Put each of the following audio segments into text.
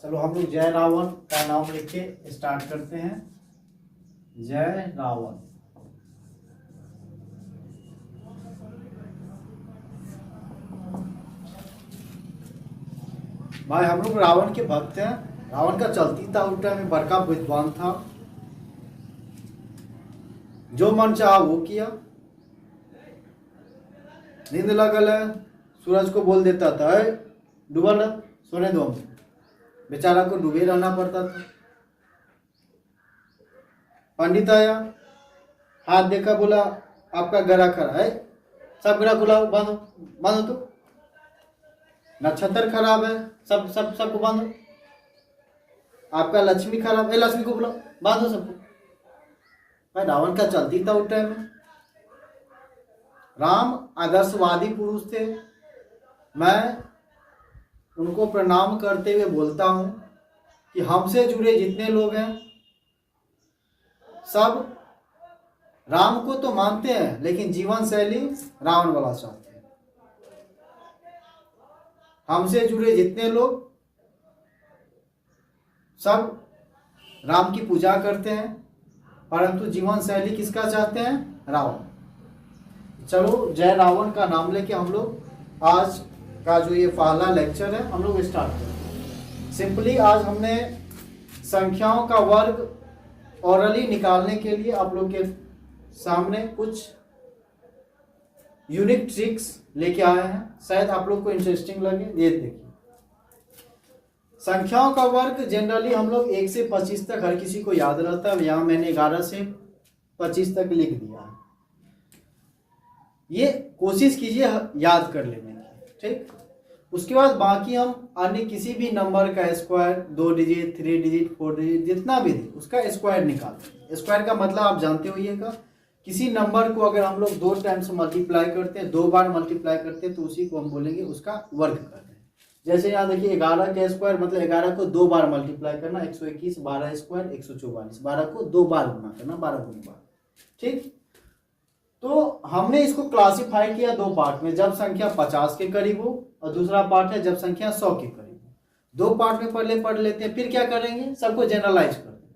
चलो हम लोग जय रावण का नाम लिख के स्टार्ट करते हैं। जय रावण। भाई हम लोग रावण के भक्त हैं। रावण का चलती था उल्टा में बड़का विद्वान था, जो मन चाहा वो किया। नींद लगल है, सूरज को बोल देता था डूबल है, सोने दो हमको। बेचारा को डूबे रहना पड़ता था। पंडित आया, हाथ देखा, बोला आपका गला खड़ा है, सब गला खुलाओ, बांधो बांधो। तो नक्षत्र खराब है, सबको बांधो। आपका लक्ष्मी खराब है, लक्ष्मी को बुलाओ, बांधो सबको। भाई रावण का चलती था उस टाइम में। राम आदर्शवादी पुरुष थे। मैं उनको प्रणाम करते हुए बोलता हूं कि हमसे जुड़े जितने लोग हैं सब राम को तो मानते हैं, लेकिन जीवन शैली रावण वाला चाहते हैं। हमसे जुड़े जितने लोग सब राम की पूजा करते हैं, परंतु जीवन शैली किसका चाहते हैं? रावण। चलो जय रावण का नाम लेके हम लोग आज का जो ये पहला लेक्चर है हम लोग स्टार्ट करते हैं। सिंपली आज हमने संख्याओं का वर्ग ऑरली निकालने के लिए आप लोग के सामने कुछ यूनिक ट्रिक्स लेके आए हैं, शायद आप लोग को इंटरेस्टिंग लगे। ये देखिए, संख्याओं का वर्ग जनरली हम लोग 1 से 25 तक हर किसी को याद रहता है। यहाँ मैंने 11 से 25 तक लिख दिया है। ये कोशिश कीजिए याद कर लेने की, ठीक। उसके बाद बाकी हम अन्य किसी भी नंबर का स्क्वायर, 2 डिजिट, 3 डिजिट, 4 डिजिट, जितना भी दे उसका स्क्वायर निकालते हैं। स्क्वायर का मतलब आप जानते होइएगा, किसी नंबर को अगर हम लोग 2 टाइम्स मल्टीप्लाई करते हैं, 2 बार मल्टीप्लाई करते हैं, तो उसी को हम बोलेंगे उसका वर्ग कर रहे हैं। जैसे यहाँ देखिए 11 का स्क्वायर मतलब 11 को 2 बार मल्टीप्लाई करना, 121, 12 स्क्वायर 144, 12 को 2 बार गुना करना, 12 गुना 12, ठीक। तो हमने इसको क्लासिफाई किया 2 पार्ट में, जब संख्या 50 के करीब हो, और दूसरा पार्ट है जब संख्या 100 के करीब हो। 2 पार्ट में पहले पढ़ लेते हैं, फिर क्या करेंगे, सबको जनरलाइज कर देंगे।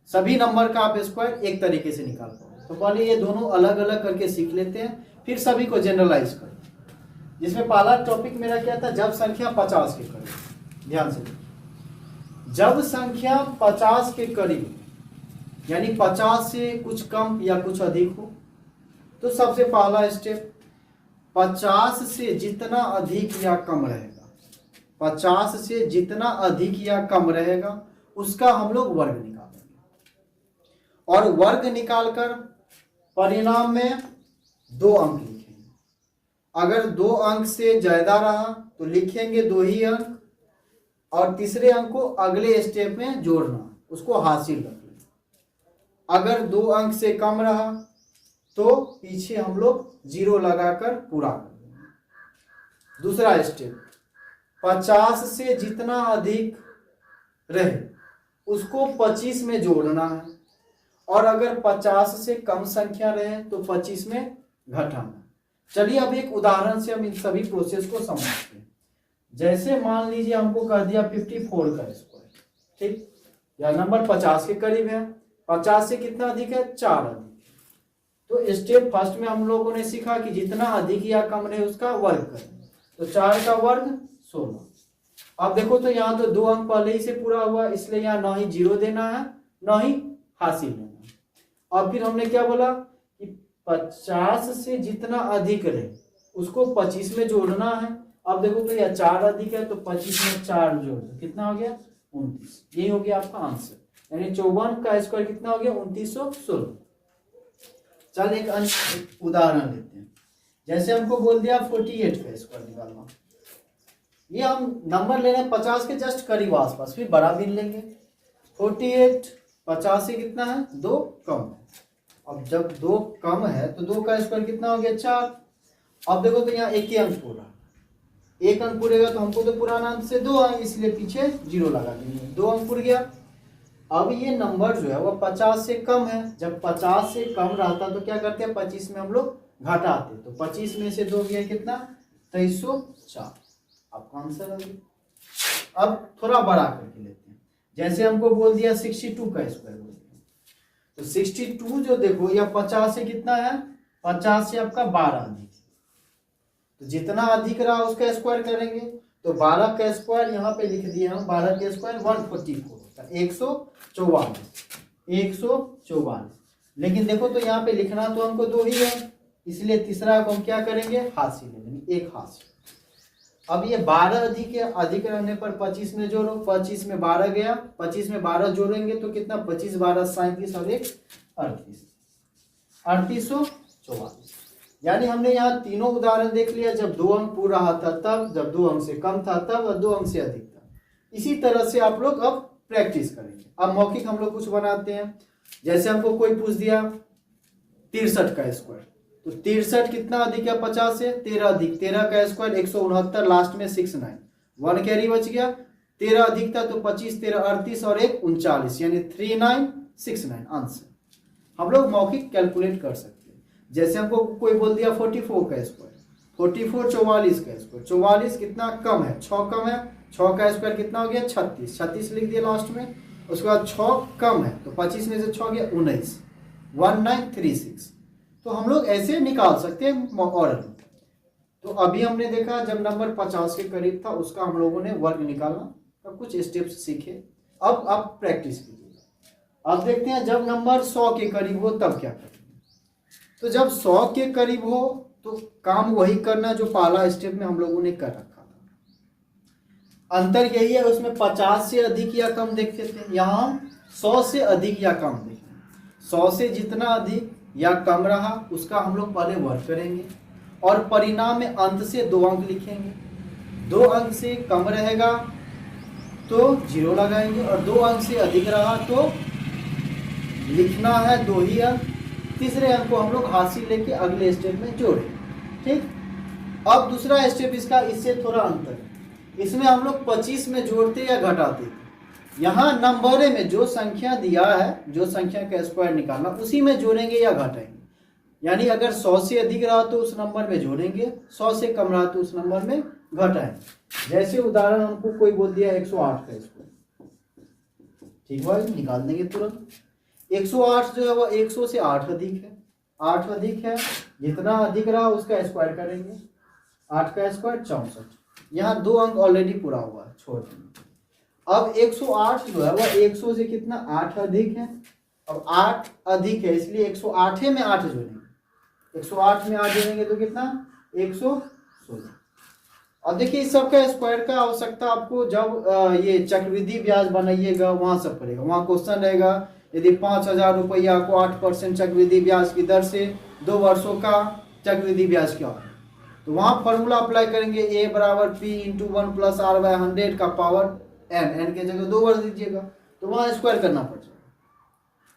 सभी नंबर का आप स्क्वायर एक तरीके से निकाल पाओगे। तो पहले ये दोनों अलग अलग करके सीख लेते हैं, फिर सभी को जनरलाइज करते हैं। जिसमें पहला टॉपिक मेरा क्या था, जब संख्या 50 के करीब। ध्यान से देखिए, जब संख्या 50 के करीब यानी 50 से कुछ कम या कुछ अधिक हो, तो सबसे पहला स्टेप 50 से जितना अधिक या कम रहेगा, 50 से जितना अधिक या कम रहेगा उसका हम लोग वर्ग निकालेंगे, और वर्ग निकालकर परिणाम में 2 अंक लिखेंगे। अगर 2 अंक से ज्यादा रहा तो लिखेंगे 2 ही अंक, और तीसरे अंक को अगले स्टेप में जोड़ना, उसको हासिल रख लें। अगर 2 अंक से कम रहा तो पीछे हम लोग 0 लगाकर पूरा कर देंगे। दूसरा स्टेप 50 से जितना अधिक रहे उसको 25 में जोड़ना है, और अगर 50 से कम संख्या रहे तो 25 में घटाना। चलिए अब एक उदाहरण से हम इन सभी प्रोसेस को समझते हैं। जैसे मान लीजिए हमको कह दिया 54 का स्क्वायर, ठीक, या नंबर 50 के करीब है, 50 से कितना अधिक है, 4 अधिक। तो स्टेप फर्स्ट में हम लोगों ने सीखा कि जितना अधिक या कम रहे उसका वर्ग करें। तो 4 का वर्ग 16। अब देखो तो यहाँ तो 2 अंक पहले ही से पूरा हुआ, इसलिए यहाँ ना ही 0 देना है ना ही हासिल लेना है। अब फिर हमने क्या बोला कि 50 से जितना अधिक रहे उसको 25 में जोड़ना है। अब देखो तो यह 4 अधिक है, तो 25 में 4 जोड़ दो, कितना हो गया, 29। यही हो गया आपका आंसर, यानी 54 का स्क्वायर कितना हो गया, 2916। चल एक उदाहरण लेते हैं। जैसे हमको बोल दिया 48 का स्क्वायर निकालना। ये हम नंबर ले रहे हैं 50 के जस्ट करीब आसपास, फिर बड़ा भी लेंगे। 48 50 से कितना है, 2 कम है। अब जब 2 कम है तो 2 का स्क्वायर कितना हो गया, 4। अब देखो तो यहाँ एक ही अंक पूरा, 1 अंक पूरेगा तो हमको तो पुराना अंक से 2 आए, इसलिए पीछे 0 लगा देंगे, 2 अंक पूर गया। अब ये नंबर जो है वो 50 से कम है। जब 50 से कम रहता तो क्या करते हैं, 25 में हम लोग घटाते, तो 25 में से 2 गया कितना, 2304। आपका आंसर आ गया। अब थोड़ा बड़ा करके लेते हैं। जैसे हमको बोल दिया 62 का स्क्वायर बोल दिया, तो 62 जो देखो यह 50 से कितना है, 50 से आपका 12 अधिक, तो जितना अधिक रहा उसका स्क्वायर करेंगे। तो 12 का स्क्वायर यहाँ पे लिख दिए हम, 12 का स्क्वायर 144 होता है, 144। लेकिन देखो तो यहाँ पे लिखना तो हमको 2 ही है, इसलिए तीसरा को हम क्या करेंगे, हाथ से ले लेंगे, एक हाथ से। अब ये 12 अधिक है, अधिक रहने पर 25 में जोड़ो, 25 में 12 गया, 25 में 12 जोड़ेंगे तो कितना, 25 12 37 और 1 38, 3844। यानी हमने यहाँ तीनों उदाहरण देख लिया, जब 2 अंक पूरा था तब, जब 2 अंक से कम था तब, और 2 अंक से अधिक था। इसी तरह से आप लोग अब प्रैक्टिस करेंगे। अब मौखिक हम लोग कुछ बनाते हैं। जैसे हमको कोई पूछ दिया 63 का स्क्वायर, तो 63 कितना अधिक है 50 से, 13 अधिक, 13 का स्क्वायर 169, लास्ट में 69, 1 कैरी बच गया, 13 अधिक था तो 25 13 38 और 1 39, यानी 3969 आंसर। हम लोग मौखिक कैलकुलेट कर सकते हैं। जैसे हमको कोई बोल दिया 44 का स्क्वायर, 44 44 का स्क्वायर, 44 कितना कम है, 6 कम है, 6 का स्क्वायर कितना हो गया 36, 36 लिख दिया लास्ट में। उसके बाद 6 कम है तो 25 में से 6 गया 19, 1936। तो हम लोग ऐसे निकाल सकते हैं ऑर्डर। तो अभी हमने देखा जब नंबर 50 के करीब था उसका हम लोगों ने वर्ग निकालना का कुछ स्टेप्स सीखे। अब आप प्रैक्टिस कीजिएगा। अब देखते हैं जब नंबर 100 के करीब हो तब क्या करेंगे। तो जब 100 के करीब हो तो काम वही करना जो पहला स्टेप में हम लोगों ने कर रखा था। अंतर यही है, उसमें 50 से अधिक या कम देखते थे, यहाँ 100 से अधिक या कम देखेंगे। 100 से जितना अधिक या कम रहा उसका हम लोग पहले वर्ग करेंगे और परिणाम में अंत से 2 अंक लिखेंगे। 2 अंक से कम रहेगा तो 0 लगाएंगे और 2 अंक से अधिक रहा तो लिखना है 2 ही अंक। तीसरे अंक को हम लोग हाथ से लेके अगले स्टेप में जोड़ेंगे। ठीक, अब दूसरा स्टेप इसका इससे थोड़ा अंतर है। इसमें हम लोग 25 में जोड़ते या घटाते थे। यहाँ नंबरे में जो संख्या दिया है, जो संख्या का स्क्वायर निकालना, उसी में जोड़ेंगे या घटाएंगे। यानी अगर 100 से अधिक रहा तो उस नंबर में जोड़ेंगे, 100 से कम रहा तो उस नंबर में घटाएंगे। जैसे उदाहरण हमको कोई बोल दिया 108 का स्क्वायर, ठीक भाई, निकाल देंगे तुरंत। 108 जो है वो 100 से 8 अधिक है, 8 अधिक है, जितना अधिक रहा उसका स्क्वायर करेंगे। 8 का स्क्वायर 64, यहाँ 2 अंक ऑलरेडी पूरा हुआ है, छोड़ देंगे। अब 108 जो है वह 100 से कितना 8 अधिक है। अब 8 अधिक है इसलिए 108 में 8 जोड़ेंगे, 108 में 8 जोड़ेंगे तो कितना 116। अब देखिए इस सब का स्क्वायर का आवश्यकता आपको जब ये चक्रवृद्धि ब्याज बनाइएगा वहां सब पड़ेगा। वहां क्वेश्चन रहेगा यदि 5000 रुपया को 8% चक्रवृद्धि ब्याज की दर से 2 वर्षों का चक्रवृद्धि ब्याज क्या है, तो वहां फॉर्मूला अप्लाई करेंगे, A बराबर P into 1 plus R by 100 का पावर n के जगह 2 वर्ग दीजिएगा तो वहां स्क्वायर करना पड़ जाएगा।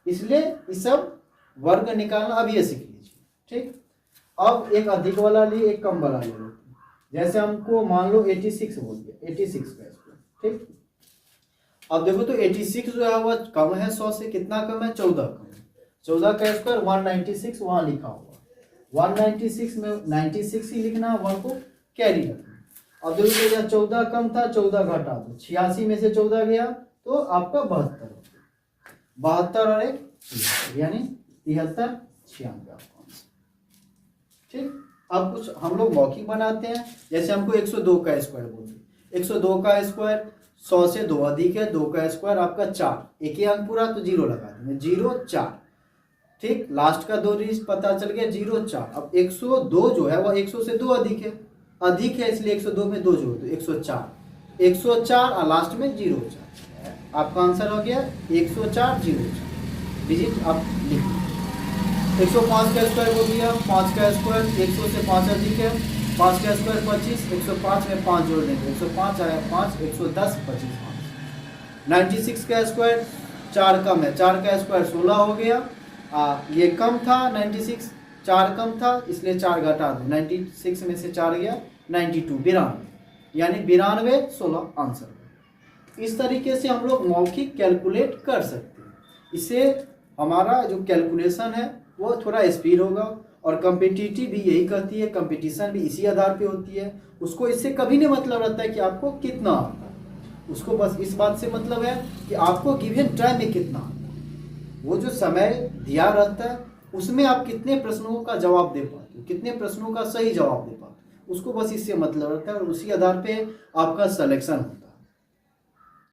इसलिए ये सब वर्ग निकालना अब ये सीख लीजिए। ठीक, अब एक अधिक वाला लिए एक कम वाला ले लेते हैं। जैसे हमको मान लो 86 बोल दिया, 86 का स्क्वायर। ठीक, अब देखो तो 86 जो है वह कम है 100 से, कितना कम है 14 कम है। 14 का स्क्वायर 196 वहां लिखा हुआ, 196 में 96 ही लिखना, 1 को कैरी रखना। अब देखो तो 14 कम था, 14 घटा दो, 86 में से 14 गया तो आपका 72 हो गया। 72 और 1 यानी 73 96। ठीक, अब कुछ हम लोग मौखिक बनाते हैं। जैसे हमको 102 का स्क्वायर बोलते, 102 का स्क्वायर 100 से 2 अधिक है, 2 का स्क्वायर आपका 4, एक ही अंक पूरा तो 0 लगा देंगे, 0 4। ठीक, लास्ट का 2 डिजिट पता चल गया 0 4। अब 102 जो है वह 100 से 2 अधिक है, इसलिए 102 में 2 जोड़ दो 104, 104 और लास्ट में 0 4। आपका आंसर हो गया 104 0 4 डिजिट आप लिख लीजिए। 105 का स्क्वायर हो गया, 5 का स्क्वायर 100 से 5 अधिक है, 5 का स्क्वायर 25, 105 में 5 जोड़ देंगे, 105 आया 5, 110 25 5। 96 का स्क्वायर 4 कम है, 4 का स्क्वायर 16 हो गया। ये कम था 96, 4 कम था इसलिए 4 घटा दो, 96 में से 4 गया 92, 92, यानी 92 16 आंसर। इस तरीके से हम लोग मौखिक कैलकुलेट कर सकते हैं। इससे हमारा जो कैलकुलेशन है वो थोड़ा स्पीड होगा। और कॉम्पिटिटिव भी यही कहती है, कंपटीशन भी इसी आधार पे होती है। उसको इससे कभी नहीं मतलब रहता है कि आपको कितना आता है, उसको बस इस बात से मतलब है कि आपको गिवन टाइम में कितना, वो जो समय दिया रहता है उसमें आप कितने प्रश्नों का जवाब दे पाते हो, कितने प्रश्नों का सही जवाब दे पाते हो, उसको बस इससे मतलब रहता है और उसी आधार पे आपका सिलेक्शन होता है।